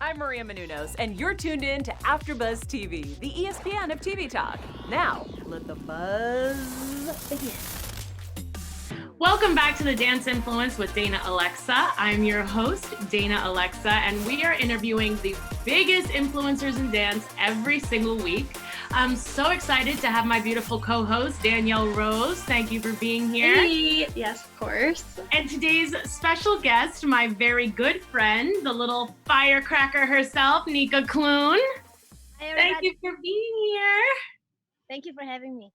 I'm Maria Menounos, and you're tuned in to AfterBuzz TV, the ESPN of TV talk. Now, let the buzz begin. Welcome back to the Dance Influence with Dana Alexa. I'm your host, Dana Alexa, and we are interviewing the biggest influencers in dance every single week. I'm so excited to have my beautiful co-host, Danielle Rose. Thank you for being here. Hey, yes, of course. And today's special guest, my very good friend, the little firecracker herself, Nika Kljun. Hi, everybody. Thank you for being here. Thank you for having me.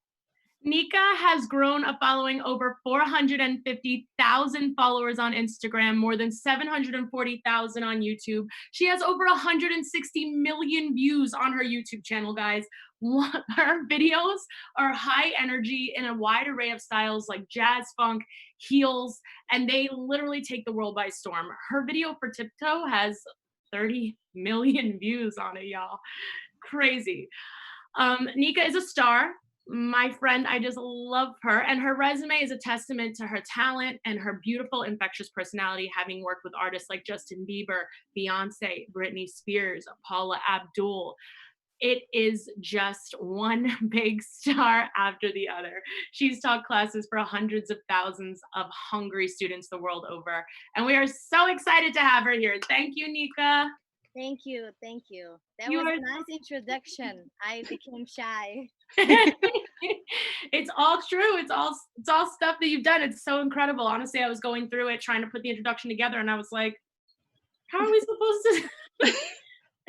Nika has grown a following over 450,000 followers on Instagram, more than 740,000 on YouTube. She has over 160 million views on her YouTube channel, guys. Her videos are high energy in a wide array of styles like jazz, funk, heels, and they literally take the world by storm. Her video for Tiptoe has 30 million views on it, y'all. Crazy. Nika is a star. My friend, I just love her, and her resume is a testament to her talent and her beautiful, infectious personality, having worked with artists like Justin Bieber, Beyonce, Britney Spears, Paula Abdul. It is just one big star after the other. She's taught classes for hundreds of thousands of hungry students the world over, and we are so excited to have her here. Thank you, Nika. Thank you. Thank you. That You was are- a nice introduction. I became shy. It's all true. It's all stuff that you've done. It's so incredible. Honestly, I was going through it trying to put the introduction together, and I was like, how are we supposed to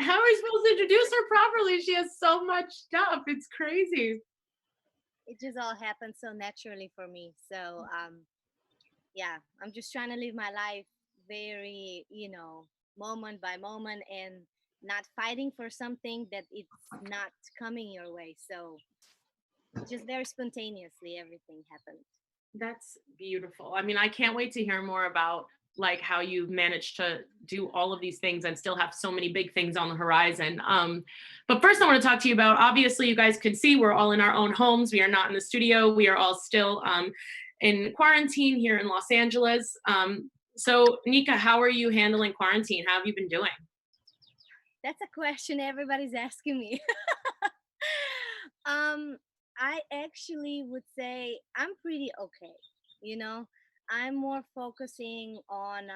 how are we supposed to introduce her properly? She has so much stuff. It's crazy. It just all happened so naturally for me. So, yeah, I'm just trying to live my life very, moment by moment and not fighting for something that it's not coming your way. So, just very spontaneously, everything happened. That's beautiful. I mean, I can't wait to hear more about like how you've managed to do all of these things and still have so many big things on the horizon. But first I want to talk to you about, obviously you guys could see we're all in our own homes. We are not in the studio. We are all still in quarantine here in Los Angeles. So Nika, how are you handling quarantine? How have you been doing? That's a question everybody's asking me. I actually would say I'm pretty okay. You know, I'm more focusing on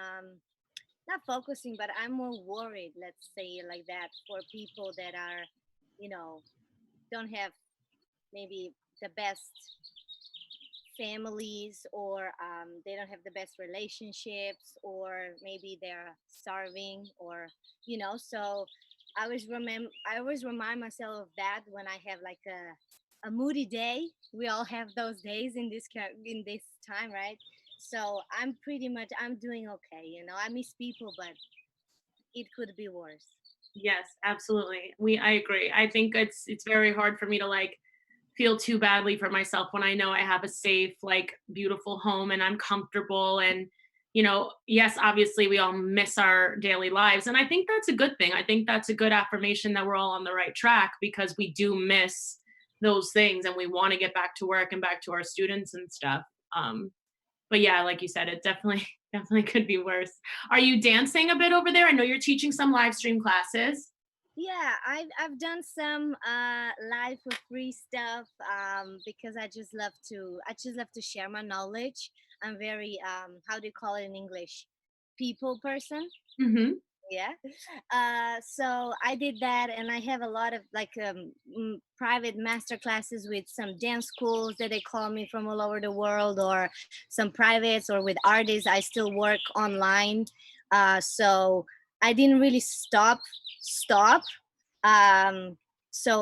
not focusing, but I'm more worried, let's say it like that, for people that are, you know, don't have maybe the best families, or they don't have the best relationships, or maybe they're starving, or so I always remind myself of that when I have like a moody day. We all have those days in in this time, right? So I'm doing okay. I miss people, but it could be worse. Yes, absolutely. I agree. I think it's very hard for me to like feel too badly for myself when I know I have a safe, like beautiful home and I'm comfortable. And, yes, obviously we all miss our daily lives. And I think that's a good thing. I think that's a good affirmation that we're all on the right track, because we do miss those things and we want to get back to work and back to our students and stuff. But yeah, like you said, it definitely definitely could be worse. Are you dancing a bit over there? I know you're teaching some live stream classes. Yeah, I've done some live for free stuff, because I just love to share my knowledge. I'm very how do you call it in English, people person. Mm-hmm. Yeah. So I did that, and I have a lot of like private master classes with some dance schools that they call me from all over the world, or some privates, or with artists. I still work online, so I didn't really stop. So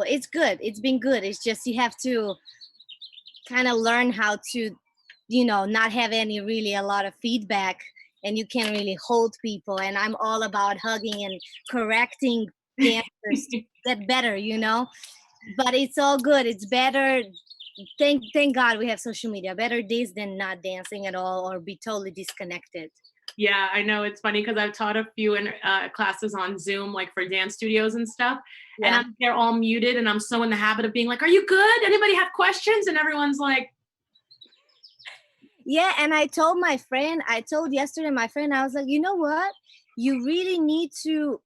it's good. It's been good. It's just you have to kind of learn how to, not have a lot of feedback, and you can really hold people. And I'm all about hugging and correcting dancers to get better, but it's all good. It's better. Thank God we have social media. Better this than not dancing at all or be totally disconnected. Yeah, I know. It's funny because I've taught a few classes on Zoom, like for dance studios and stuff. Yeah. And they're all muted, and I'm so in the habit of being like, "Are you good? Anybody have questions?" And everyone's like, yeah. And I told yesterday my friend, I was like, you know what? You really need to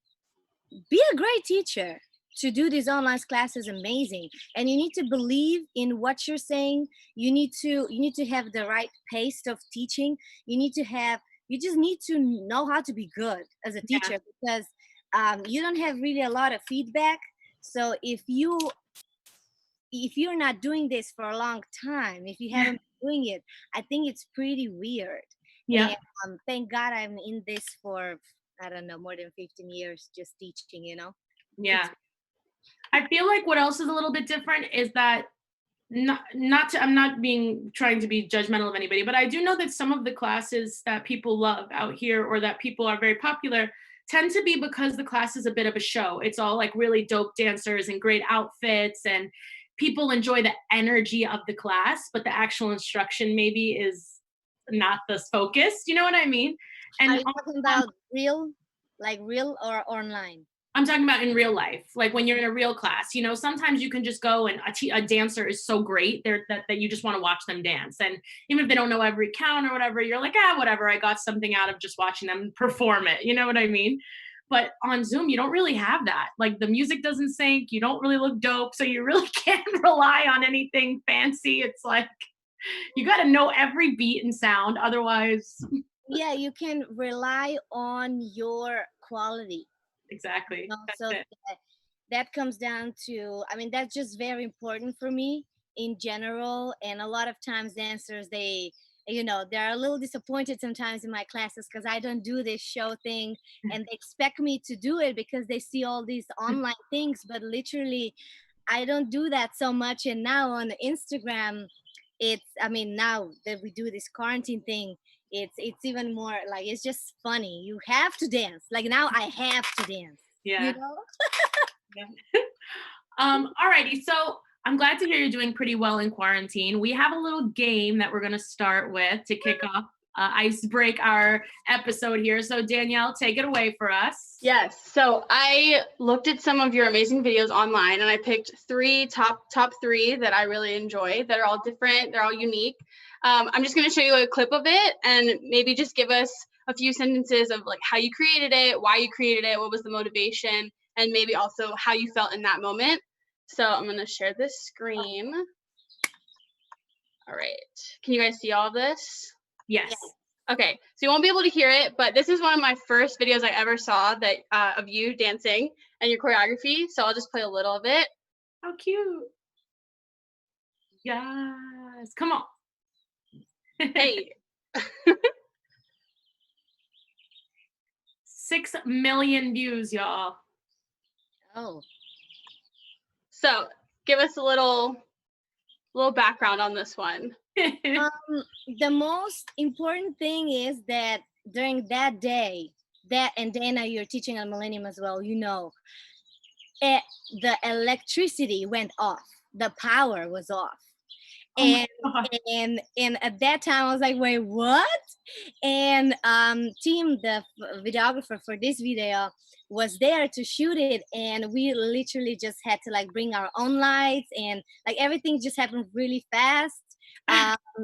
be a great teacher. To do these online classes amazing, and you need to believe in what you're saying. You need to have the right pace of teaching. You just need to know how to be good as a Yeah. teacher, because you don't have really a lot of feedback. So if you're not doing this for a long time, if you haven't been doing it, I think it's pretty weird. Yeah. And thank God I'm in this for, I don't know, more than 15 years just teaching, Yeah. I feel like what else is a little bit different is that I'm not being trying to be judgmental of anybody, but I do know that some of the classes that people love out here or that people are very popular tend to be because the class is a bit of a show. It's all like really dope dancers and great outfits, and people enjoy the energy of the class, but the actual instruction maybe is not the focus. You know what I mean? Are And you talking about real, like real or online? I'm talking about in real life, like when you're in a real class. Sometimes you can just go and a dancer is so great that you just want to watch them dance. And even if they don't know every count or whatever, you're like, whatever, I got something out of just watching them perform it. You know what I mean? But on Zoom, you don't really have that. Like the music doesn't sync, you don't really look dope. So you really can't rely on anything fancy. It's like, you got to know every beat and sound. Otherwise, Yeah, you can rely on your quality. exactly. That's So it. that comes down to, I mean, that's just very important for me in general. And a lot of times dancers, they're a little disappointed sometimes in my classes because I don't do this show thing, and they expect me to do it because they see all these online things, but literally I don't do that so much. And now on Instagram, now that we do this quarantine thing, it's even more like, it's just funny. You have to dance. Like now I have to dance. Yeah. You know? Yeah. Alrighty, so I'm glad to hear you're doing pretty well in quarantine. We have a little game that we're gonna start with to kick off, ice break our episode here. So Danielle, take it away for us. Yes. So I looked at some of your amazing videos online, and I picked top three that I really enjoy. That are all different. They're all unique. I'm just going to show you a clip of it, and maybe just give us a few sentences of like how you created it, why you created it, what was the motivation, and maybe also how you felt in that moment. So I'm going to share this screen. All right. Can you guys see all of this? Yes. Okay, so you won't be able to hear it, but this is one of my first videos I ever saw that of you dancing and your choreography. So I'll just play a little of it. How cute. Yes. Come on. Hey. 6 million views, y'all. Oh. So give us a little background on this one. The most important thing is that during that day, and Dana, you're teaching at Millennium as well, the electricity went off, the power was off. Oh And at that time I was like, wait, what? And Tim, the videographer for this video, was there to shoot it, and we literally just had to like bring our own lights, and like everything just happened really fast.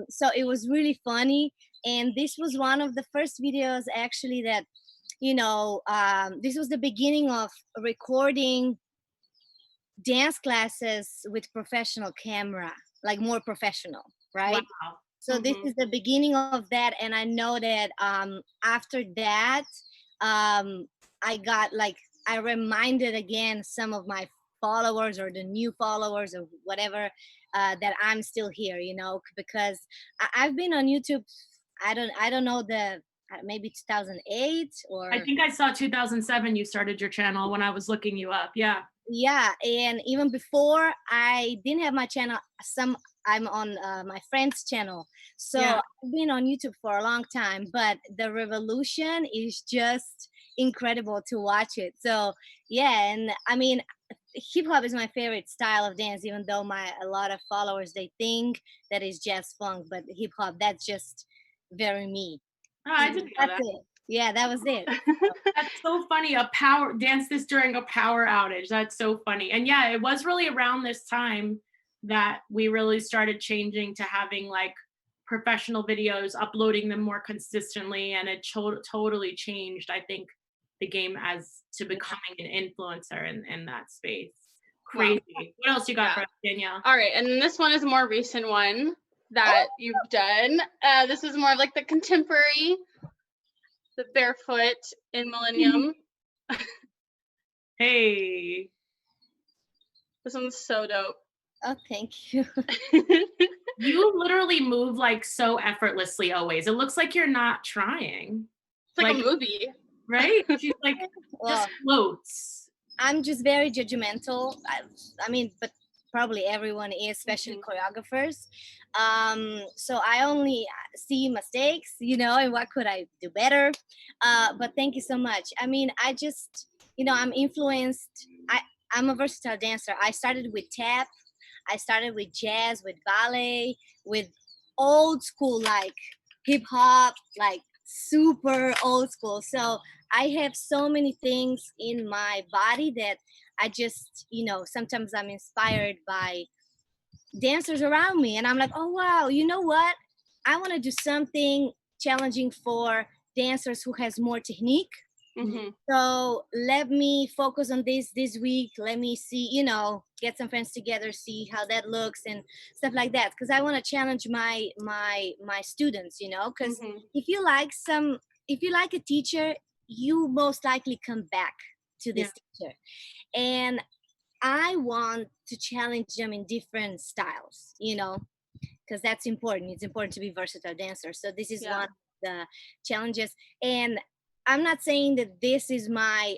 So it was really funny, and this was one of the first videos actually that this was the beginning of recording dance classes with professional camera, like more professional, right? Wow. So this is the beginning of that, and I know that after that, I reminded again some of my followers or the new followers or whatever, that I'm still here, because I've been on YouTube. I don't know, maybe 2008 or. I think I saw 2007 you started your channel when I was looking you up. Yeah. Yeah, and even before I didn't have my channel, I'm on my friend's channel. So Yeah. I've been on YouTube for a long time, but the revolution is just incredible to watch it. So yeah, and I mean, hip hop is my favorite style of dance, even though a lot of followers, they think that is jazz funk, but hip hop, that's just very me. Oh, I didn't know That's that. it. Yeah, that was it. That's so funny. Dance this during a power outage. That's so funny. And yeah, it was really around this time that we really started changing to having like professional videos, uploading them more consistently. And it totally changed, I think, the game as to becoming an influencer in that space. Wow. Crazy. What else you got for us, Danielle? All right, and then this one is a more recent one that you've done. This is more of like the contemporary, the barefoot in Millennium. Hey. This one's so dope. Oh, thank you. You literally move like so effortlessly always. It looks like you're not trying. It's like a movie. Right? She's like Well, just floats. I'm just very judgmental. I mean, but probably everyone is, especially choreographers. So I only see mistakes, and what could I do better? But thank you so much. I mean, I just, I'm influenced. I'm a versatile dancer. I started with tap. I started with jazz, with ballet, with old school, like hip hop, like super old school. So I have so many things in my body that I just, sometimes I'm inspired by dancers around me. And I'm like, oh, wow, you know what? I want to do something challenging for dancers who has more technique. So let me focus on this week. Let me see, get some friends together, see how that looks and stuff like that. Because I want to challenge my students, because if you like a teacher, you most likely come back to this teacher. And I want to challenge them in different styles, because that's important. It's important to be versatile dancer. So this is one of the challenges. And I'm not saying that this is my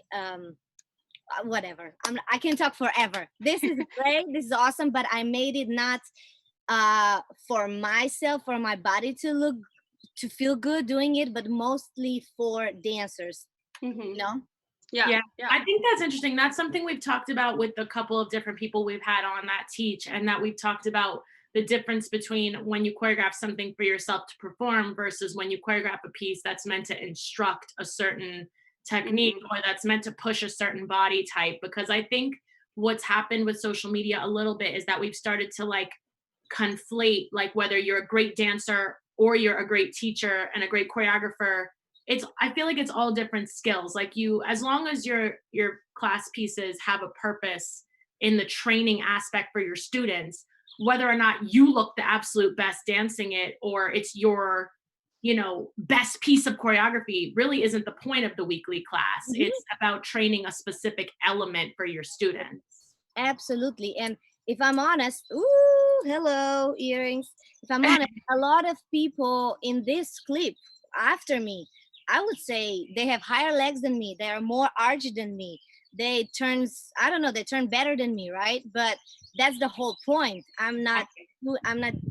whatever. I can talk forever. This is great. This is awesome. But I made it not for myself, for my body to feel good doing it, but mostly for dancers. Yeah. I think that's interesting. That's something we've talked about with a couple of different people we've had on that teach, and that we've talked about the difference between when you choreograph something for yourself to perform versus when you choreograph a piece that's meant to instruct a certain technique or that's meant to push a certain body type. Because I think what's happened with social media a little bit is that we've started to like conflate like whether you're a great dancer or you're a great teacher and a great choreographer. I feel like it's all different skills. Like as long as your class pieces have a purpose in the training aspect for your students, whether or not you look the absolute best dancing it or it's your best piece of choreography really isn't the point of the weekly class. It's about training a specific element for your students. Absolutely. And if I'm honest, hello, earrings. If I'm honest, a lot of people in this clip after me, I would say they have higher legs than me. They are more arched than me. They turn better than me, right? But that's the whole point. I'm not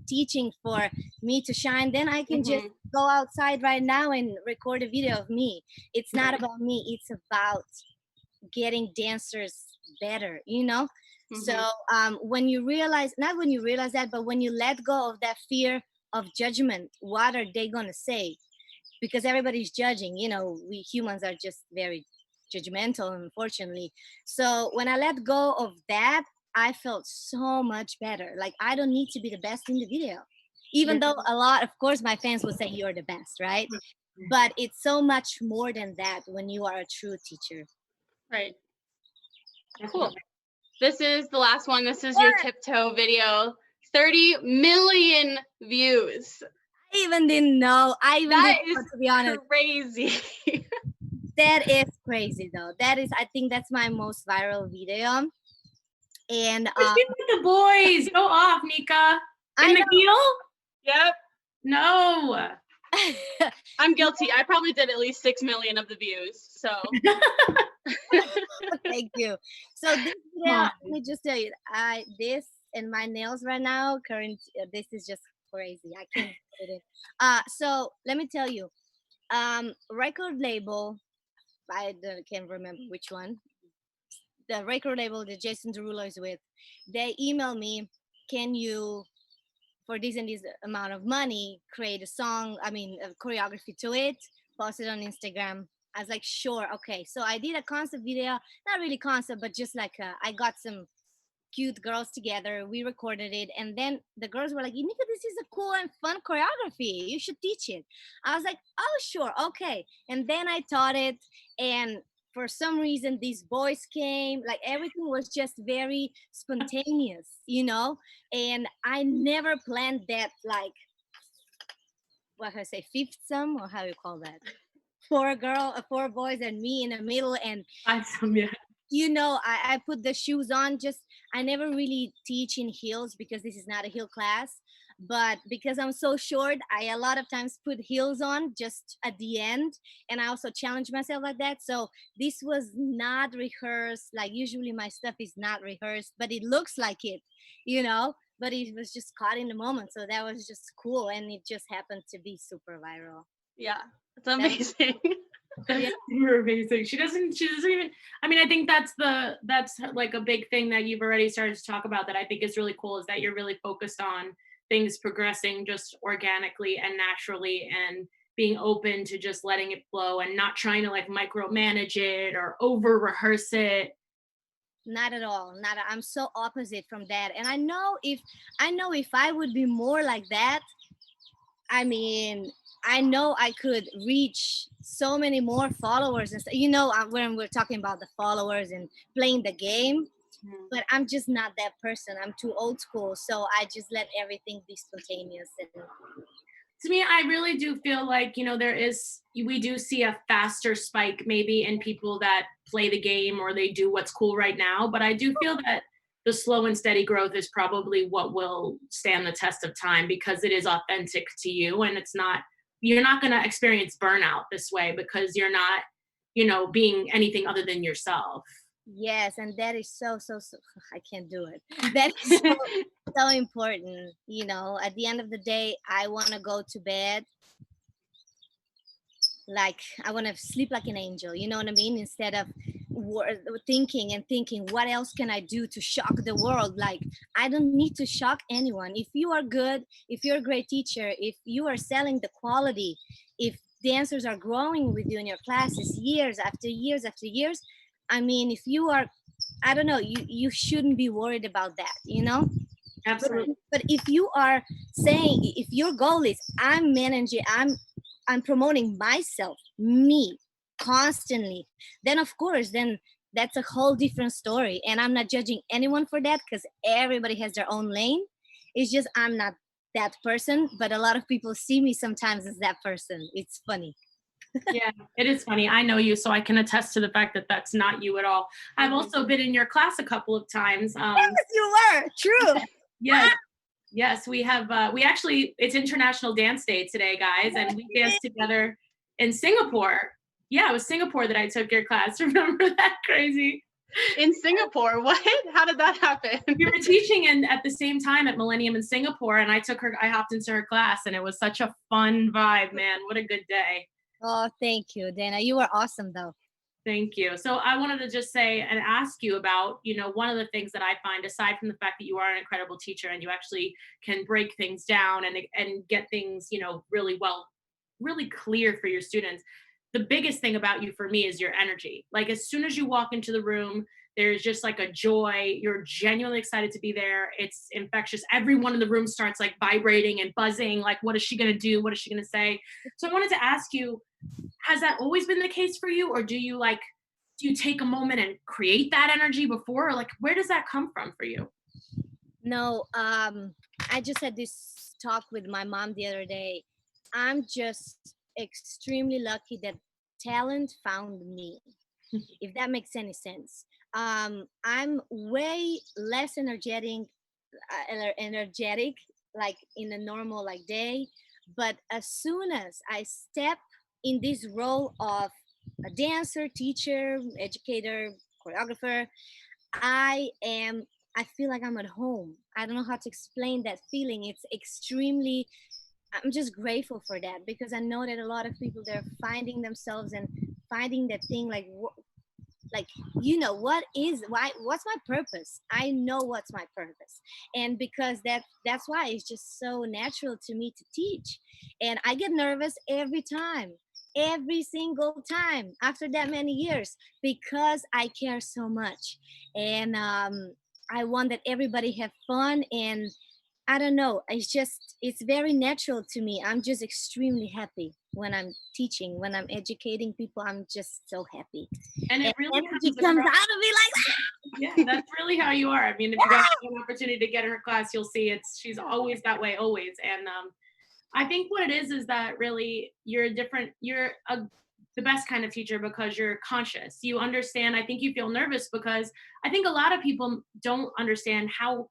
teaching for me to shine. Then I can just go outside right now and record a video of me. It's not about me. It's about getting dancers better, So when you realize, not when you realize that, but when you let go of that fear of judgment, what are they going to say? Because everybody's judging, we humans are just very judgmental, unfortunately. So when I let go of that, I felt so much better. Like I don't need to be the best in the video, even though a lot, of course, my fans will say you're the best, right? But it's so much more than that when you are a true teacher. Right. Cool. This is the last one. This is your tiptoe video. 30 million views. I even didn't know. To be honest. Crazy. That is crazy though. I think that's my most viral video. And with the boys. Go off, Nika. In the heel? Yep. No. I'm guilty. I probably did at least 6 million of the views. So thank you. So this video, let me just tell you, this and my nails right now, this is just crazy. I can't put it in. So let me tell you, record label, I can't remember which one. The record label that Jason Derulo is with, they email me, can you, for this and this amount of money, create a choreography to it, post it on Instagram. I was like, sure, okay. So I did a concept video, not really concept, but just like I got some cute girls together. We recorded it, and then the girls were like, Nika, this is a cool and fun choreography. You should teach it. I was like, oh, sure, okay. And then I taught it, and for some reason these boys came, like everything was just very spontaneous, you know. And I never planned that, like, what I say, fifth sum, or how you call that, four boys and me in the middle. And Awesome, yeah. you know, I put the shoes on. Just, I never really teach in heels because this is not a heel class. But because I'm so short, I a lot of times put heels on just at the end. And I also challenge myself like that. So this was not rehearsed. Like usually my stuff is not rehearsed, but it looks like it, you know. But it was just caught in the moment. So that was just cool. And it just happened to be super viral. Yeah, it's amazing. Yeah. You're amazing. She doesn't even, I mean, I think that's like a big thing that you've already started to talk about that I think is really cool, is that you're really focused on things progressing just organically and naturally, and being open to just letting it flow and not trying to like micromanage it or over rehearse it. Not at all. Not I'm so opposite from that. And I know if I would be more like that, I mean, I know I could reach so many more followers and stuff. You know, when we're talking about the followers and playing the game, but I'm just not that person. I'm too old school, so I just let everything be spontaneous. And To me, I really do feel like, we do see a faster spike maybe in people that play the game or they do what's cool right now. But I do feel that the slow and steady growth is probably what will stand the test of time, because it is authentic to you, and you're not going to experience burnout this way because you're not, being anything other than yourself. yes, and that is so I can't do it. That is so important. You know, at the end of the day, I want to go to bed like I want to sleep like an angel, you know what I mean, instead of thinking what else can I do to shock the world. Like, I don't need to shock anyone. If you are good, if you're a great teacher, if you are selling the quality, if dancers are growing with you in your classes years after years after years, I mean, if you are, I don't know, you shouldn't be worried about that, you know. Absolutely. But if you are saying, if your goal is I'm managing, I'm promoting myself, me, constantly, then of course, then that's a whole different story. And I'm not judging anyone for that, because everybody has their own lane. It's just I'm not that person, but a lot of people see me sometimes as that person. It's funny. Yeah, it is funny. I know you, so I can attest to the fact that that's not you at all. I've also been in your class a couple of times. Yes, you were. True. Yes, yes, we have. We actually, it's International Dance Day today, guys, and we danced together in Singapore. Yeah, it was Singapore that I took your class. Remember that? Crazy. In Singapore, what? How did that happen? We were teaching at the same time at Millennium in Singapore, and I hopped into her class, and it was such a fun vibe, man. What a good day. Oh, thank you, Dana. You were awesome, though. Thank you. So I wanted to just say and ask you about, one of the things that I find, aside from the fact that you are an incredible teacher and you actually can break things down and get things, really well, really clear for your students. The biggest thing about you for me is your energy. Like, as soon as you walk into the room, there's just like a joy. You're genuinely excited to be there. It's infectious. Everyone in the room starts like vibrating and buzzing. Like, what is she going to do? What is she going to say? So I wanted to ask you, has that always been the case for you? Or do you take a moment and create that energy before? Or like, where does that come from for you? No, I just had this talk with my mom the other day. I'm just extremely lucky that talent found me, if that makes any sense. I'm way less energetic, like in a normal like day. But as soon as I step in this role of a dancer, teacher, educator, choreographer, I feel like I'm at home. I don't know how to explain that feeling. It's extremely, I'm just grateful for that, because I know that a lot of people, they're finding themselves and finding that thing, like what's my purpose. I know what's my purpose. And because that's why it's just so natural to me to teach. And I get nervous every single time after that many years, because I care so much. And I want that everybody have fun. And I don't know, it's very natural to me. I'm just extremely happy. when I'm teaching, when I'm educating people. I'm just so happy. And it really Energy comes out of me like, yeah, that's really how you are. I mean, if you guys have an opportunity to get in her class, you'll see she's always that way, always. And I think what it is that really you're the best kind of teacher because you're conscious. You understand. I think you feel nervous because I think a lot of people don't understand how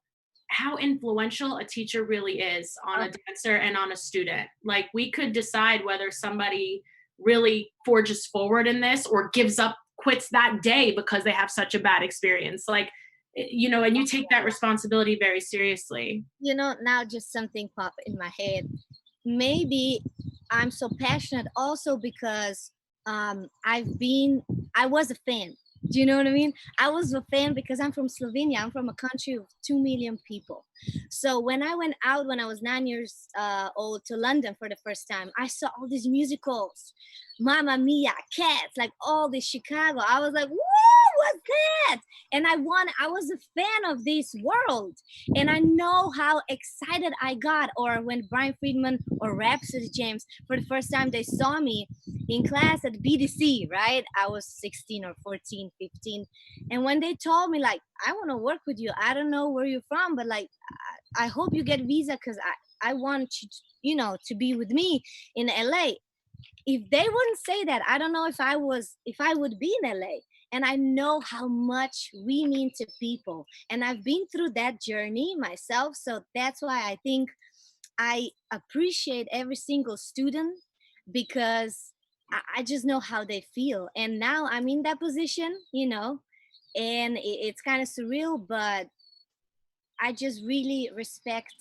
influential a teacher really is on a dancer and on a student. Like we could decide whether somebody really forges forward in this or gives up, quits that day because they have such a bad experience. Like, you know, and you take that responsibility very seriously. you know, now just something pop in my head. Maybe I'm so passionate also because I was a fan. Do you know what I mean? I was a fan because I'm from Slovenia. I'm from a country of 2 million people. So when I went out when I was 9 years old to London for the first time, I saw all these musicals, Mamma Mia, Cats, like all this Chicago. I was like, whoa, what's that? And I was a fan of this world. And I know how excited I got. Or when Brian Friedman or Rhapsody James, for the first time, they saw me in class at BDC, right? I was 16 or 14, 15. And when they told me, like, I want to work with you, I don't know where you're from, but like, I hope you get visa because I want you to, you know, to be with me in LA. If they wouldn't say that, I don't know if I would be in LA. And I know how much we mean to people. And I've been through that journey myself. So that's why I think I appreciate every single student because I just know how they feel. And now I'm in that position, you know, and it's kind of surreal, but I just really respect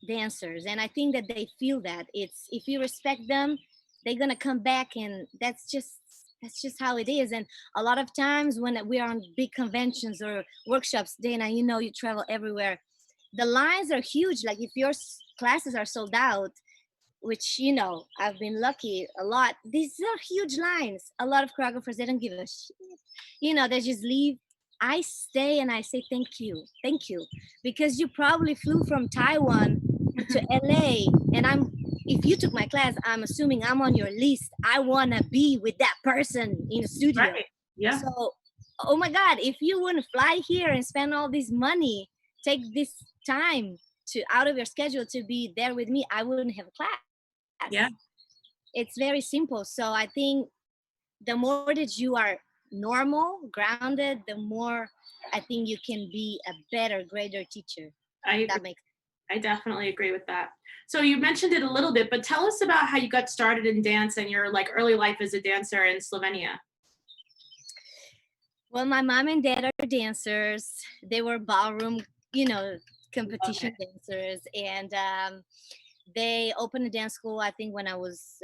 dancers. And I think that they feel that. It's if you respect them, they're gonna come back, and that's just how it is. And a lot of times when we are on big conventions or workshops, Dana, you know, you travel everywhere, the lines are huge. Like if your classes are sold out, which, you know, I've been lucky a lot, these are huge lines. A lot of choreographers, they don't give a shit, you know, they just leave. I stay and I say thank you, because you probably flew from Taiwan to LA, and if you took my class, I'm assuming I'm on your list. I want to be with that person in the studio. Right. Yeah. So, oh my God, if you wouldn't fly here and spend all this money, take this time to out of your schedule to be there with me, I wouldn't have a class. Yeah. It's very simple. So I think the more that you are normal, grounded, the more I think you can be a better, greater teacher. That makes I definitely agree with that. So you mentioned it a little bit, but tell us about how you got started in dance and your like early life as a dancer in Slovenia. Well, my mom and dad are dancers. They were ballroom, you know, competition dancers, and they opened a dance school, I think, when I was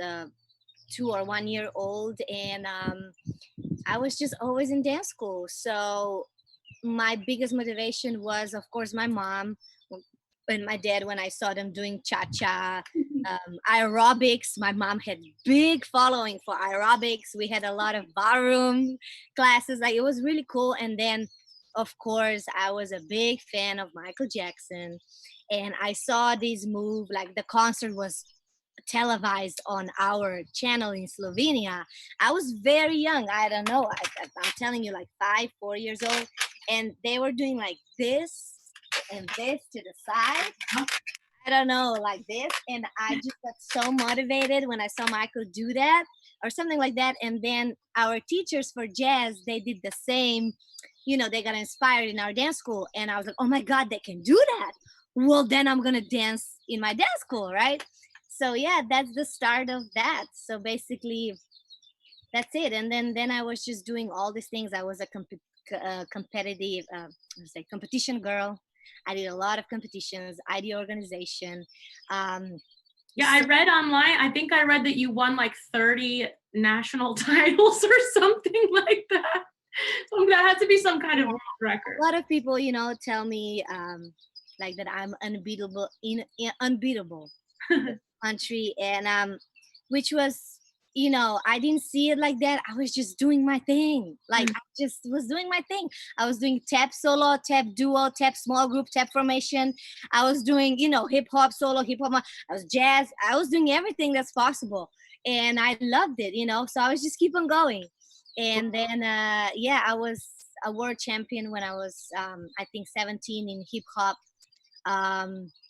2 or 1 year old, and I was just always in dance school. So my biggest motivation was, of course, my mom and my dad when I saw them doing cha-cha, aerobics. My mom had big following for aerobics. We had a lot of ballroom classes. Like, it was really cool. And then, of course, I was a big fan of Michael Jackson. And I saw this move, like the concert was televised on our channel in Slovenia. I was very young. I don't know. I'm telling you, like 4 years old. And they were doing like this and this to the side. I don't know, like this. And I just got so motivated when I saw Michael do that or something like that. And then our teachers for jazz, they did the same. You know, they got inspired in our dance school. And I was like, oh my God, they can do that. Well, then I'm going to dance in my dance school, right? So yeah, that's the start of that. So basically, that's it. And then I was just doing all these things. I was a competitive, competition girl. I did a lot of competitions, ID organization. Yeah, I read online, I think I read that you won like 30 national titles or something like that. So that had to be some kind of record. A lot of people, you know, tell me like that I'm unbeatable in unbeatable country, and which was you know, I didn't see it like that. I was just doing my thing. Like I just was doing my thing. I was doing tap solo, tap duo, tap small group, tap formation. I was doing, you know, hip hop solo, hip hop. I was jazz. I was doing everything that's possible, and I loved it. You know, so I was just keep on going. And then, yeah, I was a world champion when I was, I think, 17 in hip hop.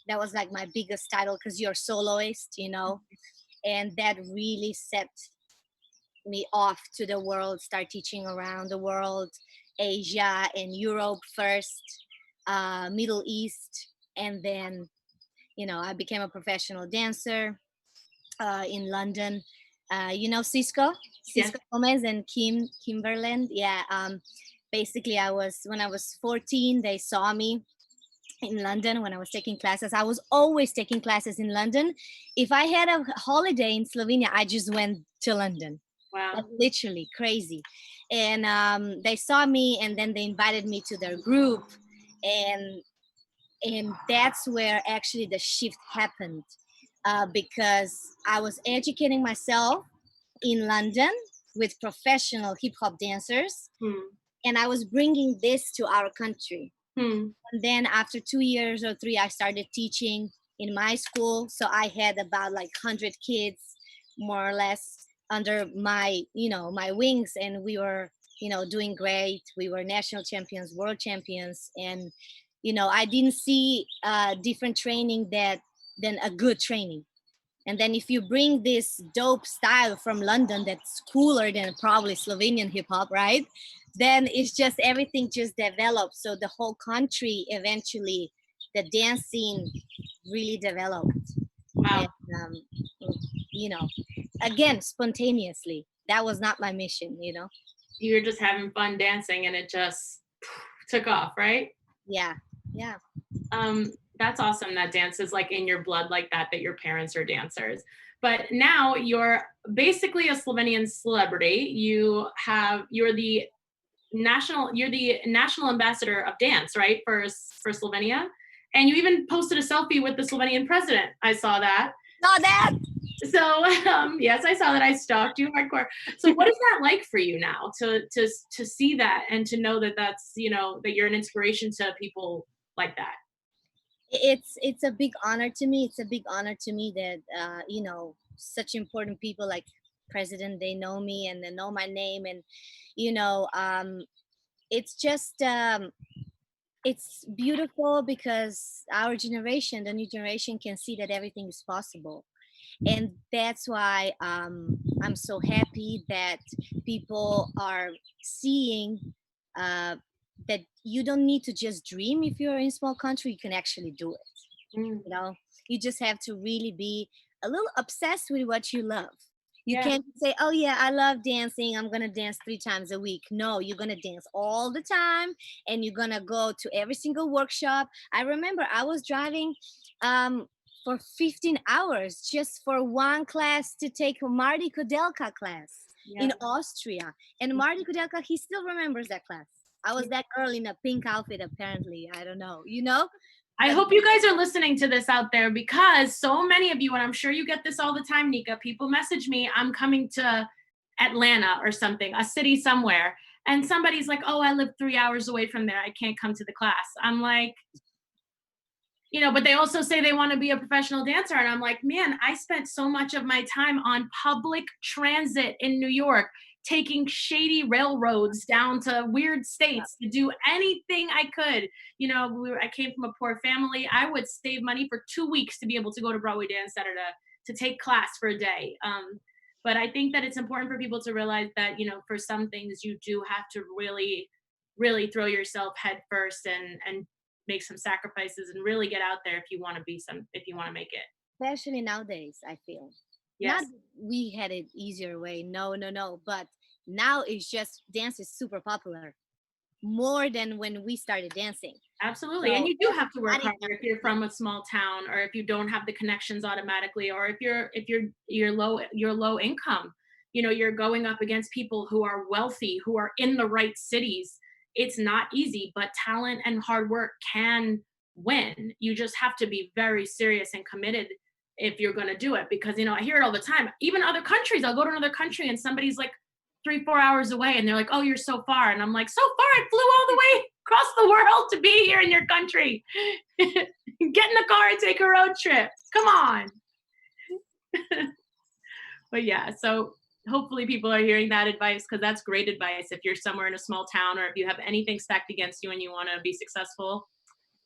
That was like my biggest title because you're soloist, you know, and that really set me off to the world, start teaching around the world, Asia and Europe first, Middle East, and then, you know, I became a professional dancer in London. You know Cisco, Yes. Cisco Gomez and Kimberland. Yeah. Basically, when I was 14, they saw me in London when I was taking classes. I was always taking classes in London. If I had a holiday in Slovenia, I just went to London. Wow. Like, literally crazy. And they saw me, and then they invited me to their group, and that's where actually the shift happened, because I was educating myself in London with professional hip hop dancers, and I was bringing this to our country. And then after 2 years or 3, I started teaching in my school. So I had about like 100 kids, more or less, under my, you know, my wings, and we were, you know, doing great. We were national champions, world champions, and, you know, I didn't see different training than a good training. And then if you bring this dope style from London that's cooler than probably Slovenian hip hop, right? Then it's just everything just developed. So the whole country eventually, the dance scene really developed. Wow. And, you know, again, spontaneously. That was not my mission, you know? You were just having fun dancing and it just took off, right? Yeah, yeah. That's awesome that dance is like in your blood like that, that your parents are dancers. But now you're basically a Slovenian celebrity. You're the national ambassador of dance, right? For Slovenia. And you even posted a selfie with the Slovenian president. I saw that. Saw that. So yes, I saw that. I stalked you hardcore. So what is that like for you now to see that and to know that that's, you know, that you're an inspiration to people like that? It's a big honor to me. It's a big honor to me that you know, such important people like president, they know me and they know my name, and you know, it's just it's beautiful because our generation, the new generation, can see that everything is possible. And that's why I'm so happy that people are seeing uh, that you don't need to just dream. If you're in a small country, you can actually do it. You know, you just have to really be a little obsessed with what you love. You can't say, oh yeah, I love dancing, I'm gonna dance 3 times a week. No, you're gonna dance all the time, and you're gonna go to every single workshop. I remember I was driving for 15 hours just for one class to take a Marty Kudelka class in Austria. And Marty Kudelka, he still remembers that class. I was that girl in a pink outfit, apparently. I don't know, you know? I hope you guys are listening to this out there, because so many of you, and I'm sure you get this all the time, Nika, people message me, I'm coming to Atlanta or something, a city somewhere, and somebody's like, oh, I live 3 hours away from there, I can't come to the class. I'm like, you know, but they also say they want to be a professional dancer. And I'm like, man, I spent so much of my time on public transit in New York, taking shady railroads down to weird states to do anything I could. You know, I came from a poor family. I would save money for 2 weeks to be able to go to Broadway Dance Center to take class for a day. But I think that it's important for people to realize that, you know, for some things you do have to really, really throw yourself head first and make some sacrifices and really get out there if you want to make it. Especially nowadays, I feel. Yes. Not we had it easier way. No. But now it's just dance is super popular, more than when we started dancing. Absolutely. So and you do have to work everybody- harder if you're from a small town, or if you don't have the connections automatically, or if you're low income. You know, you're going up against people who are wealthy, who are in the right cities. It's not easy, but talent and hard work can win. You just have to be very serious and committed if you're going to do it, because, I hear it all the time. Even other countries, I'll go to another country and somebody's like 3-4 hours away and they're like, oh, you're so far. And I'm like, so far, I flew all the way across the world to be here in your country. Get in the car and take a road trip. Come on. But yeah, so hopefully people are hearing that advice, because that's great advice. If you're somewhere in a small town, or if you have anything stacked against you and you want to be successful,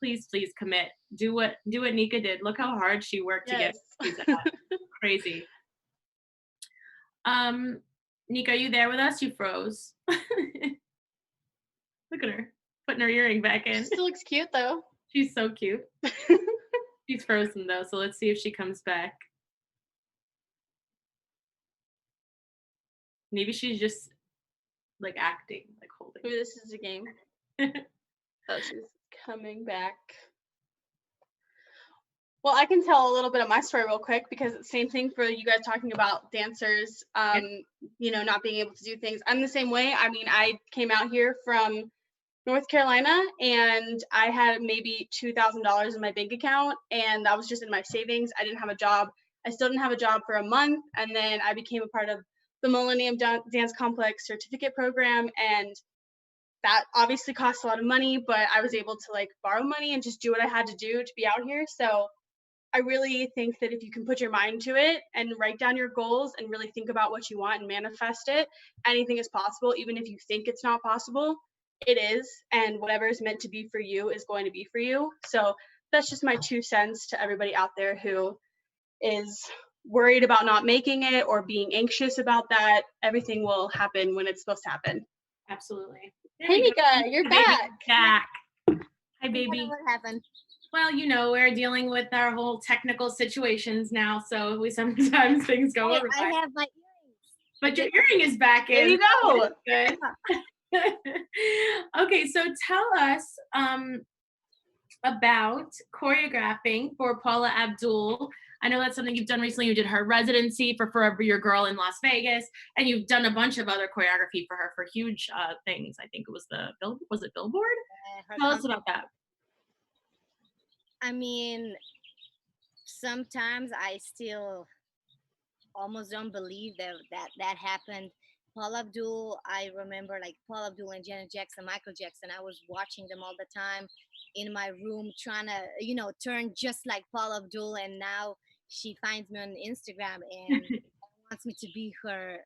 please commit. Do what Nika did. Look how hard she worked to get to that. Crazy. Nika, are you there with us? You froze. Look at her putting her earring back in. She still looks cute though. She's so cute. She's frozen though, so let's see if she comes back. Maybe she's just like acting, like holding. Maybe this is a game. Oh, she's coming back. Well, I can tell a little bit of my story real quick, because same thing for you guys talking about dancers, not being able to do things. I'm the same way. I mean, I came out here from North Carolina and I had maybe $2,000 in my bank account, and that was just in my savings. I didn't have a job. I still didn't have a job for a month, and then I became a part of the Millennium Dance Complex certificate program, and that obviously cost a lot of money, but I was able to like borrow money and just do what I had to do to be out here. So I really think that if you can put your mind to it and write down your goals and really think about what you want and manifest it, anything is possible. Even if you think it's not possible, it is, and whatever is meant to be for you is going to be for you. So that's just my 2 cents to everybody out there who is worried about not making it or being anxious about that. Everything will happen when it's supposed to happen. Absolutely. Hey, Nika, you're back. Hi, baby. What happened? Well, we're dealing with our whole technical situations now, so we sometimes things go awry. I have my earrings. But your earring is back in. There you go. Good. Okay, so tell us about choreographing for Paula Abdul. I know that's something you've done recently. You did her residency for Forever Your Girl in Las Vegas, and you've done a bunch of other choreography for her for huge things. I think it was Billboard? Tell us about that. I mean, sometimes I still almost don't believe that happened. Paula Abdul, I remember like Paula Abdul and Janet Jackson, Michael Jackson. I was watching them all the time in my room, trying to, turn just like Paula Abdul. And now she finds me on Instagram and wants me to be her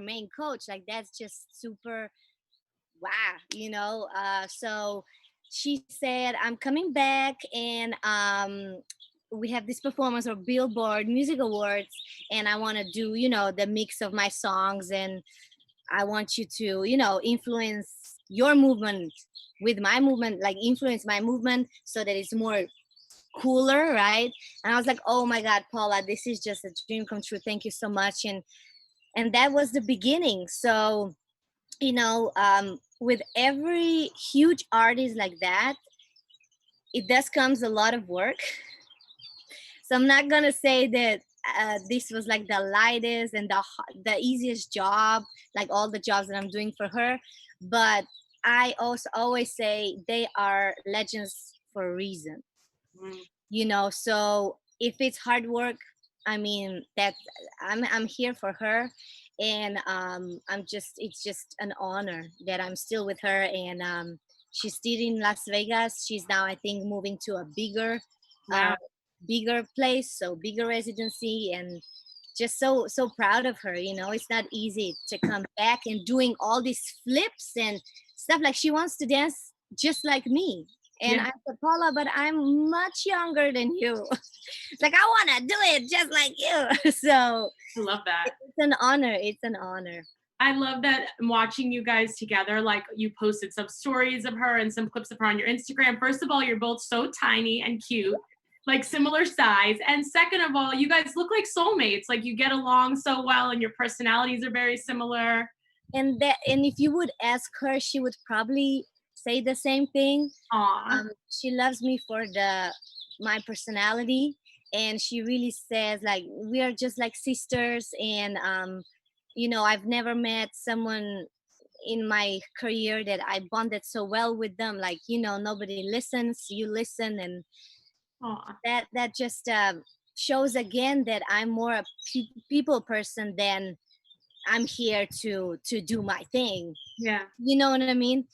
main coach. Like, that's just super wow, so she said, I'm coming back, and we have this performance of Billboard Music Awards, and I want to do, the mix of my songs, and I want you to, influence your movement with my movement, like influence my movement so that it's more cooler, right? And I was like, oh my God, Paula, this is just a dream come true. Thank you so much. And that was the beginning. So, with every huge artist like that, it does comes a lot of work. So I'm not gonna say that this was like the lightest and the easiest job, like all the jobs that I'm doing for her. But I also always say they are legends for a reason. So if it's hard work, I mean, that I'm here for her, and it's just an honor that I'm still with her, and she's still in Las Vegas. She's now, I think, moving to a bigger place, so bigger residency, and just so proud of her. It's not easy to come back and doing all these flips and stuff. Like, she wants to dance just like me. And I said, Paula, but I'm much younger than you. It's like, I want to do it just like you. So I love that. It's an honor. It's an honor. I love that I'm watching you guys together. Like, you posted some stories of her and some clips of her on your Instagram. First of all, you're both so tiny and cute, like similar size. And second of all, you guys look like soulmates. Like, you get along so well and your personalities are very similar. And if you would ask her, she would probably say the same thing. She loves me for my personality, and she really says, like, we are just like sisters. And I've never met someone in my career that I bonded so well with them. Like, nobody listens, you listen, and that just shows again that I'm more a people person than I'm here to do my thing. Yeah, You know what I mean?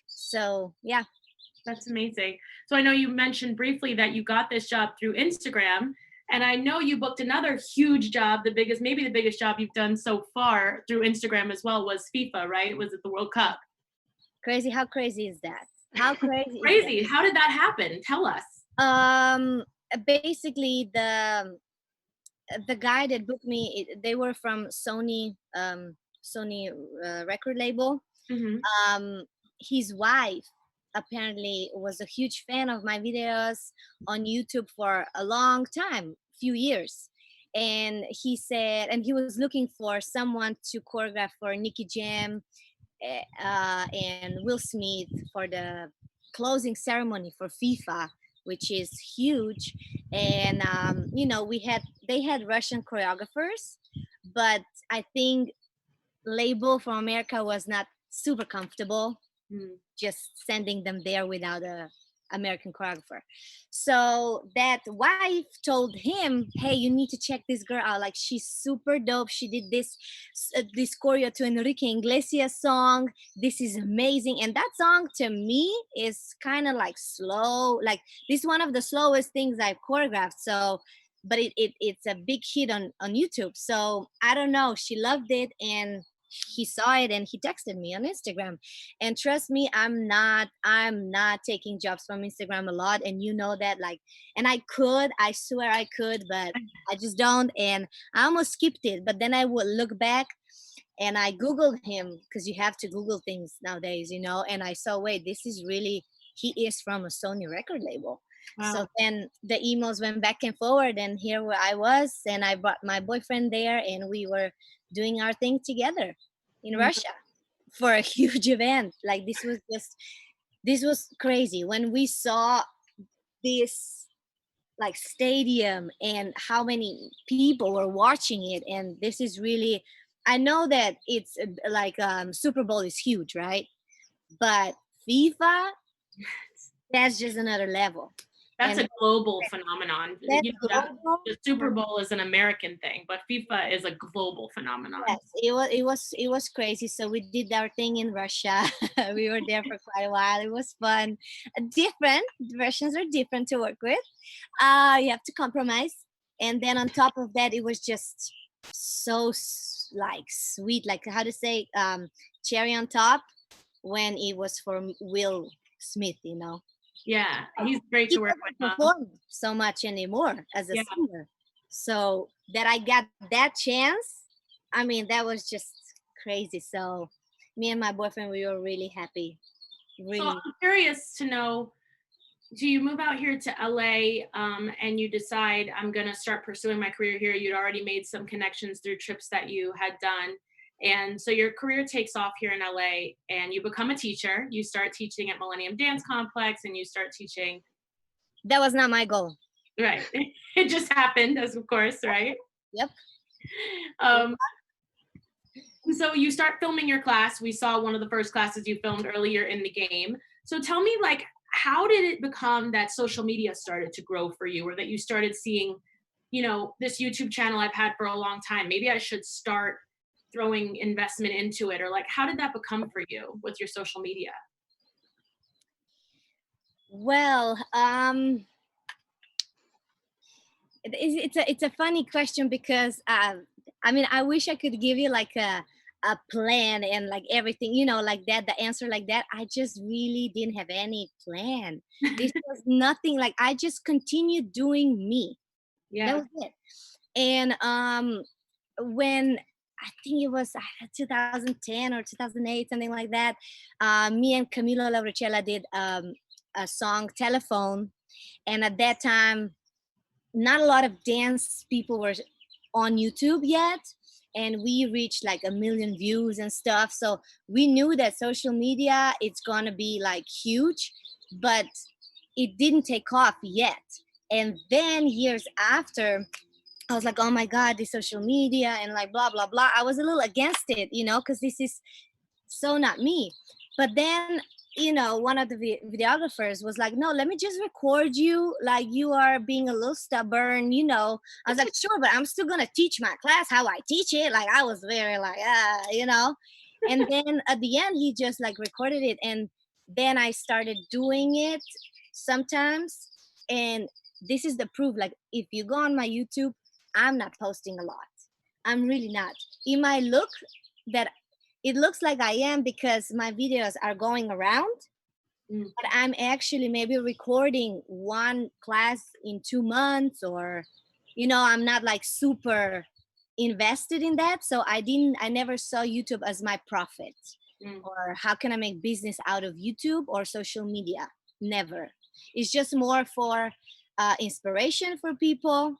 So yeah. that's amazing. So I know you mentioned briefly that you got this job through Instagram, and I know you booked another huge job, the biggest, maybe the biggest job you've done so far through Instagram as well, was FIFA, right? Was it the World Cup? Crazy. How crazy is that? How crazy is that? Crazy. How did that happen? Tell us. Basically the guy that booked me, they were from Sony, Sony record label. Hmm. His wife apparently was a huge fan of my videos on YouTube for a long time, few years. And he said, and he was looking for someone to choreograph for Nicky Jam and Will Smith for the closing ceremony for FIFA, which is huge. And you know, they had Russian choreographers, but I think label from America was not super comfortable Mm. just sending them there without a American choreographer. So that wife told him, "Hey, you need to check this girl out. Like she's super dope. She did this choreo to Enrique Iglesias song. This is amazing." And that song to me is kind of like slow. Like this is one of the slowest things I've choreographed. So, but it's a big hit on YouTube. So I don't know. She loved it and he saw it and he texted me on Instagram. And trust me, I'm not taking jobs from Instagram a lot, and you know that. Like, and I swear I could, but I just don't. And I almost skipped it, but then I would look back and I googled him, because you have to google things nowadays, you know. And I saw, wait, this is really, he is from a Sony record label. So Wow. then the emails went back and forward, and here where I was, and I brought my boyfriend there, and we were doing our thing together in Mm. Russia for a huge event. Like this was crazy when we saw this like stadium and how many people were watching it. And this is really, I know that it's like Super Bowl is huge, right? But FIFA, that's just another level. That's And a global phenomenon. that's You know, global. the Super Bowl is an American thing, but FIFA is a global phenomenon. Yes, it was crazy. So we did our thing in Russia. We were there for quite a while. It was fun. Different versions are different to work with. You have to compromise. And then on top of that, it was just so like sweet, like how to say, cherry on top when it was for Will Smith, you know. Yeah, he's great He to work doesn't with. perform so much anymore as a Yeah. singer. So that I got that chance, I mean, that was just crazy. So me and my boyfriend, we were really happy. So Really. I'm curious to know, do you move out here to LA and you decide I'm going to start pursuing my career here? You'd already made some connections through trips that you had done. And so your career takes off here in LA and you become a teacher. You start teaching at Millennium Dance Complex and you start teaching. That was not my goal. Right. It just happened, as of course, right? Yep. Um, so you start filming your class. We saw one of the first classes you filmed earlier in the game. So tell me, like, how did it become that social media started to grow for you, or that you started seeing, you know, this YouTube channel I've had for a long time, maybe I should start throwing investment into it? Or like, how did that become for you with your social media? Well, it's a funny question because I mean, I wish I could give you like a plan and like everything, you know, like that, the answer like that. I just really didn't have any plan. This was nothing. Like I just continued doing me. That Yeah. was it. And when I think it was 2010 or 2008, something like that, me and Camilo Lauricella did a song Telephone. And at that time, not a lot of dance people were on YouTube yet. And we reached like 1 million views and stuff. So we knew that social media, it's gonna be like huge, but it didn't take off yet. And then years after, I was like, oh my God, this social media and like blah, blah, blah. I was a little against it, you know, because this is so not me. But then you know, one of the videographers was like, no, let me just record you like you are being a little stubborn, you know. I was like, sure, but I'm still gonna teach my class how I teach it. Like I was very like, you know. And then at the end he just like recorded it, and then I started doing it sometimes. And this is the proof, like if you go on my YouTube, I'm not posting a lot. I'm really not. It might look that it looks like I am because my videos are going around, but I'm actually maybe recording one class in 2 months, or, you know, I'm not like super invested in that. So I never saw YouTube as my profit, or how can I make business out of YouTube or social media. Never. It's just more for inspiration for people,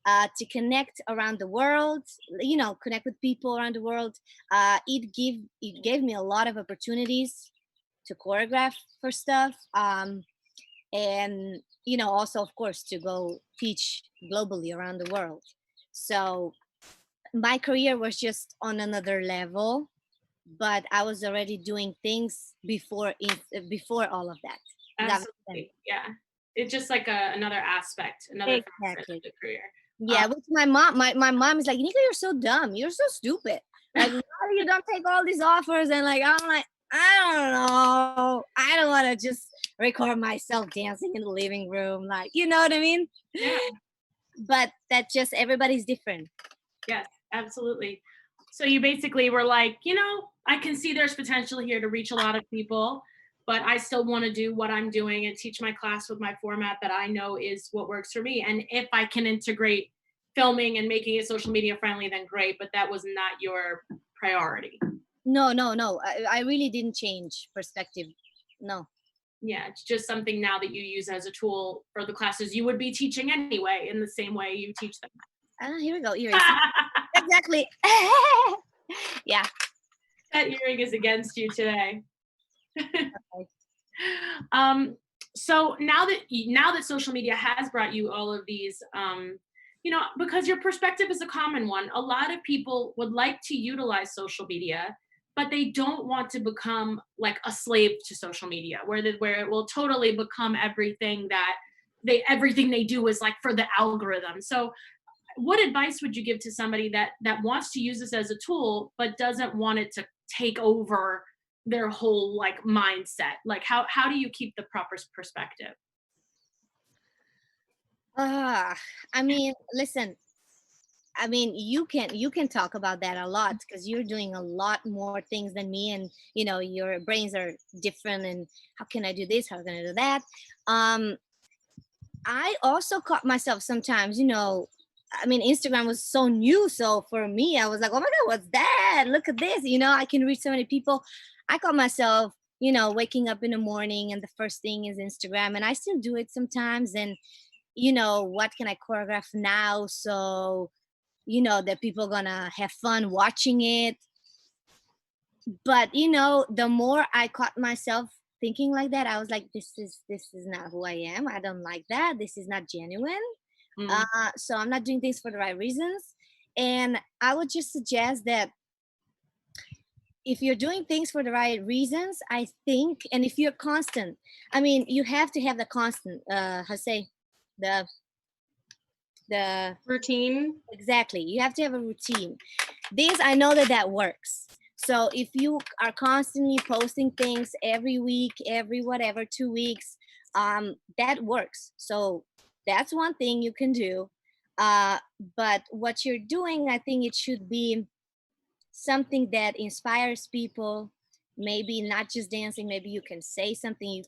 to connect around the world, you know, connect with people around the world. It gave me a lot of opportunities to choreograph for stuff, and, you know, also of course to go teach globally around the world. So my career was just on another level, but I was already doing things before all of that. Does that make sense? Absolutely. Yeah. It's just like another aspect, another facet of Exactly. the career. Yeah, which my mom is like, Nika, you're so dumb. You're so stupid. Like, why you don't take all these offers? And like, I'm like, I don't know. I don't want to just record myself dancing in the living room. Like, you know what I mean? Yeah. But that just, everybody's different. Yes, absolutely. So you basically were like, you know, I can see there's potential here to reach a lot of people, but I still want to do what I'm doing and teach my class with my format that I know is what works for me. And if I can integrate filming and making it social media friendly, then great. But that was not your priority. No. I really didn't change perspective. No. Yeah, it's just something now that you use as a tool for the classes you would be teaching anyway, in the same way you teach them. Here we go. Earrings. Exactly. Yeah. That earring is against you today. Okay. So now that social media has brought you all of these, you know, because your perspective is a common one, a lot of people would like to utilize social media, but they don't want to become like a slave to social media, where it will totally become everything that everything they do is like for the algorithm. So what advice would you give to somebody that wants to use this as a tool but doesn't want it to take over their whole like mindset? Like how do you keep the proper perspective? I mean, listen, I mean, you can talk about that a lot because you're doing a lot more things than me, and you know your brains are different. And how can I do this? How can I do that? I also caught myself sometimes, you know. I mean, Instagram was so new, so for me, I was like, "Oh my God, what's that? Look at this!" You know, I can reach so many people. I caught myself, you know, waking up in the morning and the first thing is Instagram, and I still do it sometimes. And you know, what can I choreograph now? So you know that people gonna have fun watching it. But you know, the more I caught myself thinking like that, I was like, this is not who I am. I don't like that. This is not genuine. Mm, So I'm not doing things for the right reasons. And I would just suggest that if you're doing things for the right reasons, I think, and if you're constant, I mean, you have to have the constant, how say, the Routine. exactly. You have to have a routine. This, I know that works. So if you are constantly posting things every week, every whatever 2 weeks, that works. So that's one thing you can do. But what you're doing, I think it should be something that inspires people. Maybe not just dancing. Maybe you can say something.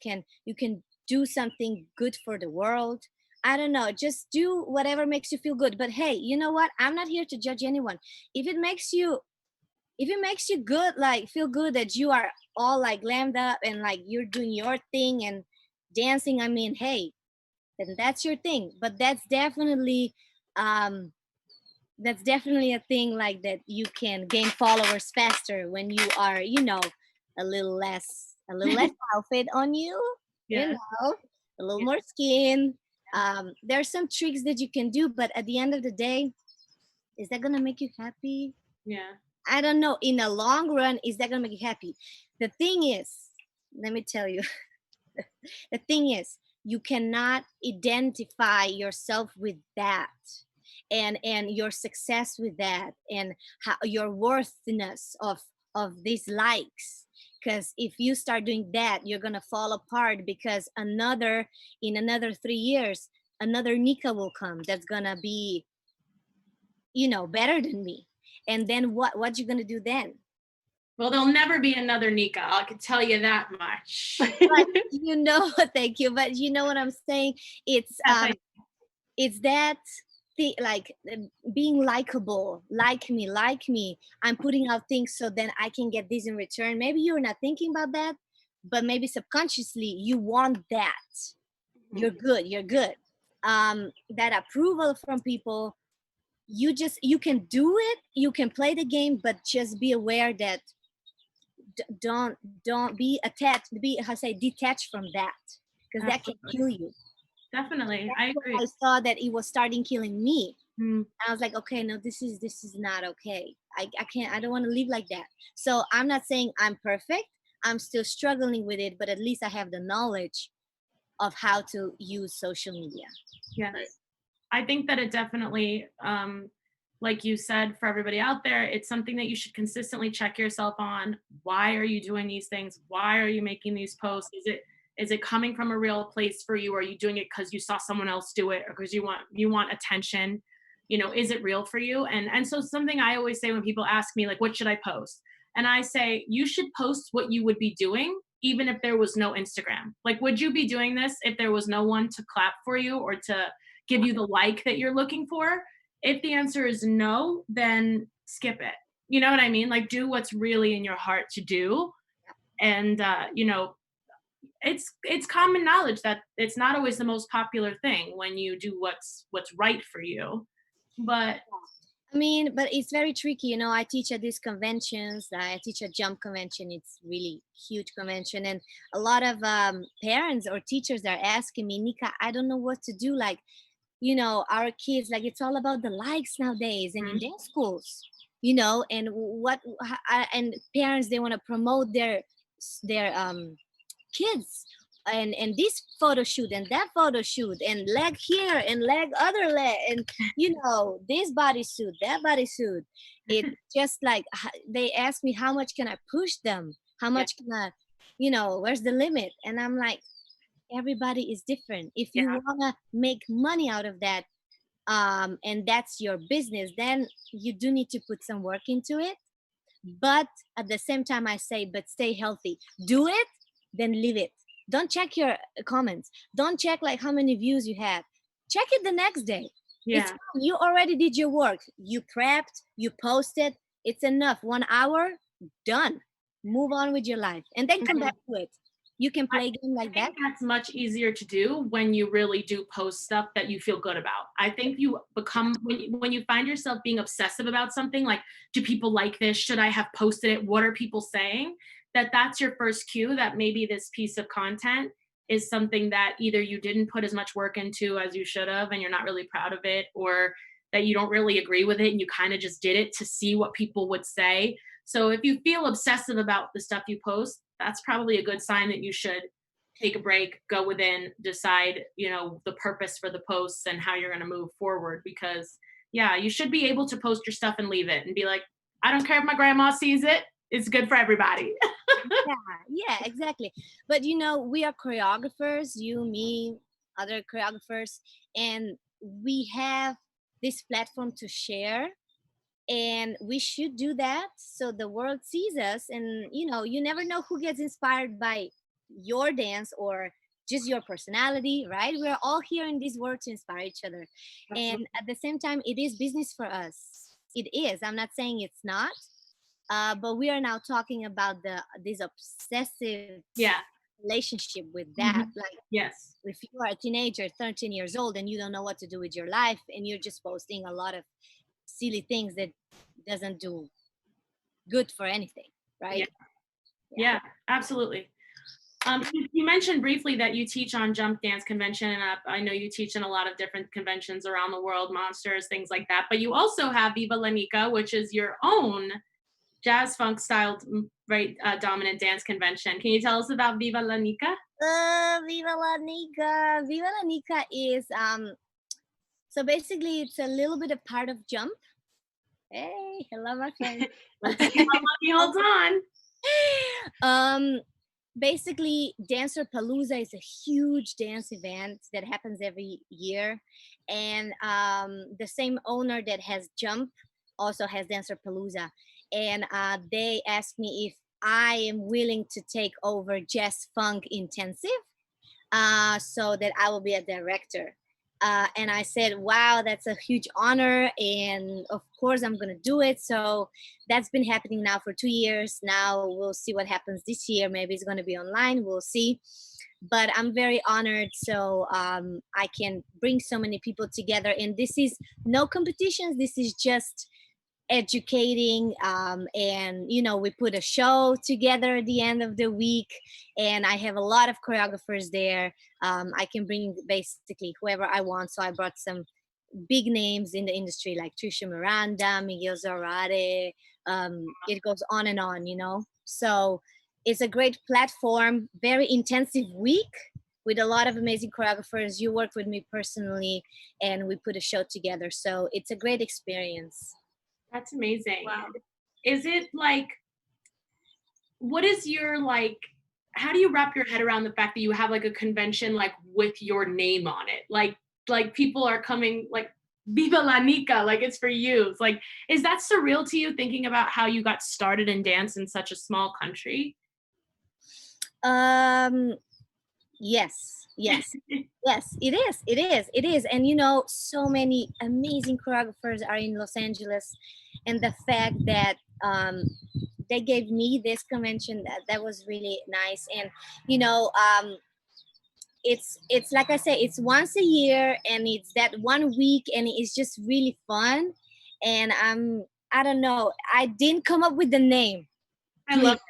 You can do something good for the world. I don't know. Just do whatever makes you feel good. But hey, you know what? I'm not here to judge anyone. If it makes you good, like feel good that you are all like glammed up and like you're doing your thing and dancing, I mean, hey, then that's your thing. But um that's definitely a thing like that you can gain followers faster when you are, you know, a little less outfit on you, you yeah. know, a little more skin. There's some tricks that you can do, but at the end of the day, is that gonna make you happy? Yeah. I don't know. In the long run, is that gonna make you happy? The thing is, let me tell you. The thing is, you cannot identify yourself with that, and your success with that, and how your worthiness of these likes. Because if you start doing that, you're gonna fall apart, because in another 3 years, another Nika will come that's gonna be, better than me. And then what you gonna do then? Well, there'll never be another Nika. I can tell you that much. But thank you. But you know what I'm saying? It's it's that thing, like, being likable, like me. I'm putting out things so then I can get this in return. Maybe you're not thinking about that, but maybe subconsciously you want that. You're good. That approval from people. You can do it, you can play the game, but just be aware that don't be attached, be, how say, detached from that, because that can kill you. Definitely. That's I agree. I saw that it was starting killing me. Mm. I was like, okay, no, this is not okay. I can't, I don't want to live like that. So I'm not saying I'm perfect. I'm still struggling with it, but at least I have the knowledge of how to use social media. Yes. I think that it definitely, like you said, for everybody out there, it's something that you should consistently check yourself on. Why are you doing these things? Why are you making these posts? Is it coming from a real place for you? Or are you doing it because you saw someone else do it, or because you want attention? Is it real for you? And so something I always say when people ask me, like, what should I post? And I say, you should post what you would be doing, even if there was no Instagram. Like, would you be doing this if there was no one to clap for you or to give you the like that you're looking for? If the answer is no, then skip it. You know what I mean? Like, do what's really in your heart to do. And it's common knowledge that it's not always the most popular thing when you do what's right for you. But I mean, but it's very tricky. I teach at these conventions. I teach a jump convention. It's really huge convention. And a lot of parents or teachers are asking me, Nika, I don't know what to do. Like, our kids, like, it's all about the likes nowadays, and in dance schools, and and parents, they want to promote their kids, and this photo shoot and that photo shoot, and leg here and leg other leg, and this bodysuit, that bodysuit. It just like, they ask me, how much can I push them, how much can I, where's the limit? And I'm like, everybody is different. If you want to make money out of that, and that's your business, then you do need to put some work into it. But at the same time, I say, but stay healthy. Do it, then leave it. Don't check your comments. Don't check like how many views you have. Check it the next day. It's fine. You already did your work. You prepped, you posted. It's enough. 1 hour, done. Move on with your life, and then come back to it. You can play a game like that. That's much easier to do when you really do post stuff that you feel good about. I think you become, when you find yourself being obsessive about something, like, do people like this? Should I have posted it? What are people saying? That's your first cue that maybe this piece of content is something that either you didn't put as much work into as you should have, and you're not really proud of it, or that you don't really agree with it and you kind of just did it to see what people would say. So if you feel obsessive about the stuff you post, that's probably a good sign that you should take a break, go within, decide, the purpose for the posts and how you're going to move forward. Because you should be able to post your stuff and leave it and be like, I don't care if my grandma sees it. It's good for everybody. Yeah, exactly. But we are choreographers, you, me, other choreographers, and we have this platform to share, and we should do that so the world sees us. And you never know who gets inspired by your dance or just your personality, right? We're all here in this world to inspire each other. Absolutely. And at the same time, it is business for us. It is. I'm not saying it's not, but we are now talking about this obsessive relationship with that. Like, if you are a teenager, 13 years old, and you don't know what to do with your life, and you're just posting a lot of silly things that doesn't do good for anything, right? Yeah, absolutely. You mentioned briefly that you teach on Jump Dance Convention, and I know you teach in a lot of different conventions around the world, Monsters, things like that. But you also have Viva La Nika, which is your own jazz funk styled, very dominant dance convention. Can you tell us about Viva la Nika? Viva la Nika. Viva la Nika is so basically it's a little bit of part of jump. Hey, hello my friend. Let's see how long he holds on. Basically Dancer Palooza is a huge dance event that happens every year, and the same owner that has Jump also has Dancer Palooza, and they asked me if I am willing to take over Jazz Funk Intensive, so that I will be a director. And I said, wow, that's a huge honor. And of course, I'm going to do it. So that's been happening now for 2 years. Now we'll see what happens this year. Maybe it's going to be online. We'll see. But I'm very honored. So I can bring so many people together. And this is no competitions. This is just educating, and we put a show together at the end of the week, and I have a lot of choreographers there. I can bring basically whoever I want, so I brought some big names in the industry like Trisha Miranda, Miguel Zarate. It goes on and on, so it's a great platform, very intensive week with a lot of amazing choreographers. You work with me personally, and we put a show together, so it's a great experience. That's amazing. Wow. Is it like, what is your how do you wrap your head around the fact that you have like a convention like with your name on it? Like people are coming like Viva la Nika, like it's for you. It's like, is that surreal to you thinking about how you got started in dance in such a small country? Yes, yes, yes, it is. And so many amazing choreographers are in Los Angeles, and the fact that they gave me this convention, that was really nice. And it's like I say, it's once a year, and it's that 1 week, and it's just really fun. And I don't know, I didn't come up with the name. I love it.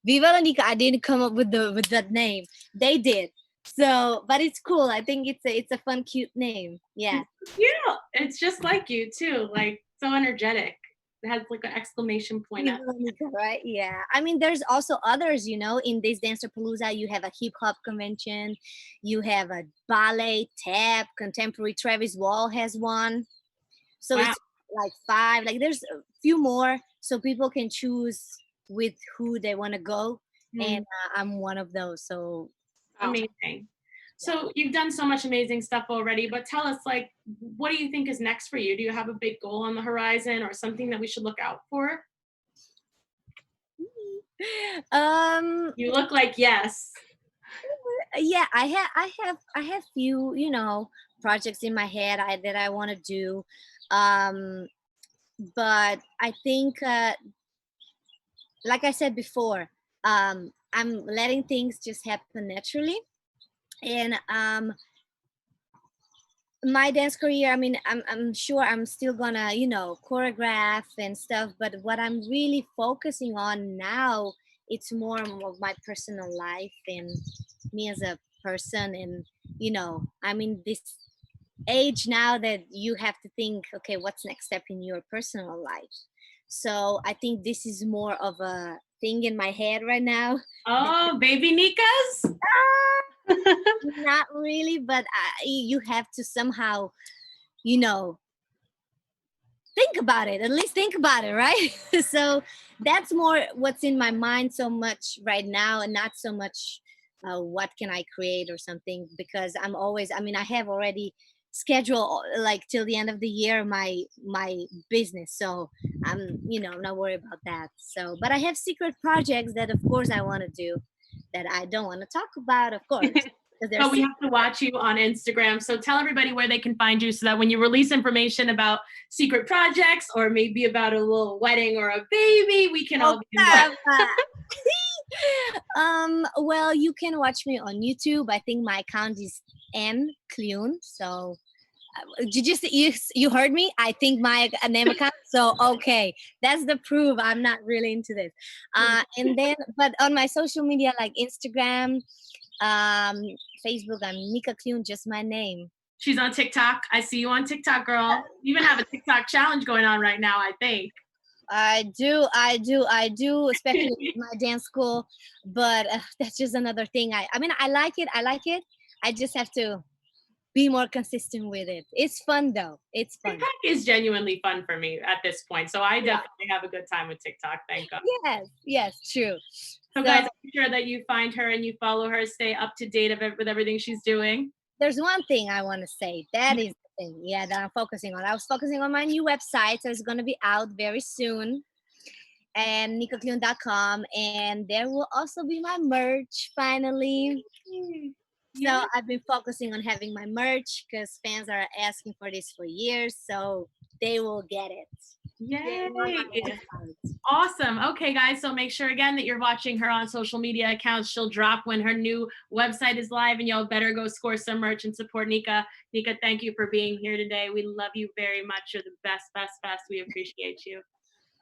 Viva la Nika, I didn't come up with that name. They did. So, but it's cool. I think it's a fun, cute name. Yeah. Yeah, it's just like you too, like so energetic. It has like an exclamation point. Viva la Nika, right? Yeah. I mean, there's also others, in this Dancer Palooza. You have a hip hop convention, you have a ballet, tap, contemporary. Travis Wall has one. So Wow. it's like 5. Like there's a few more, so people can choose with who they want to go. And I'm one of those. So amazing. So you've done so much amazing stuff already, but tell us, like, what do you think is next for you? Do you have a big goal on the horizon or something that we should look out for? You look like yes. Yeah, I have few projects in my head that I want to do, but I think like I said before, I'm letting things just happen naturally. And my dance career, I mean, I'm sure I'm still gonna choreograph and stuff, but what I'm really focusing on now, it's more of my personal life and me as a person. And I'm in this age now that you have to think, okay, what's next step in your personal life? So I think this is more of a thing in my head right now. Oh, baby Nikas? Not really, but you have to somehow, think about it. At least think about it, right? So that's more what's in my mind so much right now, and not so much what can I create or something, because I have already scheduled like till the end of the year my business, so I'm not worried about that. So, but I have secret projects that of course I want to do that I don't want to talk about, of course. But we have to watch you on Instagram. So tell everybody where they can find you so that when you release information about secret projects or maybe about a little wedding or a baby, we can all be involved. Well, you can watch me on YouTube. I think my account is N Kljun. So you heard me? I think my name account. So okay, that's the proof I'm not really into this. And then, but on my social media like Instagram, Facebook, I'm Nika Kljun, just my name. She's on TikTok. I see you on TikTok, girl. You even have a TikTok challenge going on right now, I think. I do, especially with my dance school. But that's just another thing. I mean, I like it. I just have to be more consistent with it. It's fun though. It's fun. TikTok is genuinely fun for me at this point. So I definitely have a good time with TikTok. Thank God. Yes, true. So guys, make sure that you find her and you follow her, stay up to date with everything she's doing. There's one thing I want to say. That is the thing, that I'm focusing on. I was focusing on my new website, so it's going to be out very soon. And nikakljun.com, and there will also be my merch finally. So I've been focusing on having my merch because fans are asking for this for years, so they will get it. Yay! Awesome. Okay, guys. So make sure again that you're watching her on social media accounts. She'll drop when her new website is live, and y'all better go score some merch and support Nika. Nika, thank you for being here today. We love you very much. You're the best. We appreciate you.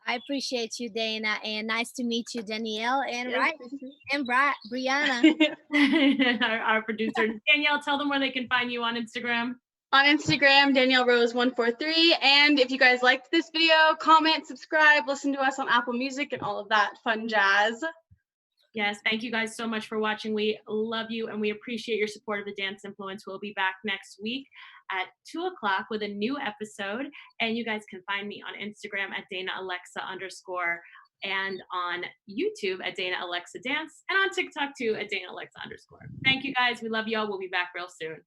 I appreciate you, Dana, and nice to meet you, Danielle, and Brianna. our producer. Danielle, tell them where they can find you on Instagram. On Instagram, Danielle Rose 143. And if you guys liked this video, comment, subscribe, listen to us on Apple Music and all of that fun jazz. Yes, thank you guys so much for watching. We love you and we appreciate your support of the Dance Influence. We'll be back next week at 2 o'clock with a new episode. And you guys can find me on Instagram at DanaAlexa_ and on YouTube at Dana Alexa Dance, and on TikTok too at Dana Alexa _. Thank you guys. We love y'all. We'll be back real soon.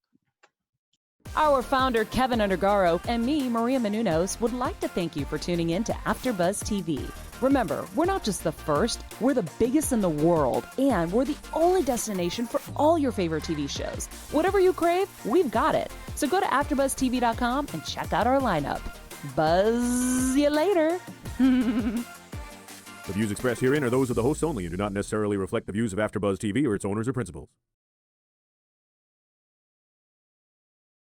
Our founder, Keven Undergaro, and me, Maria Menounos, would like to thank you for tuning in to AfterBuzz TV. Remember, we're not just the first, we're the biggest in the world, and we're the only destination for all your favorite TV shows. Whatever you crave, we've got it. So go to AfterBuzzTV.com and check out our lineup. Buzz you later. The views expressed herein are those of the hosts only and do not necessarily reflect the views of AfterBuzz TV or its owners or principals.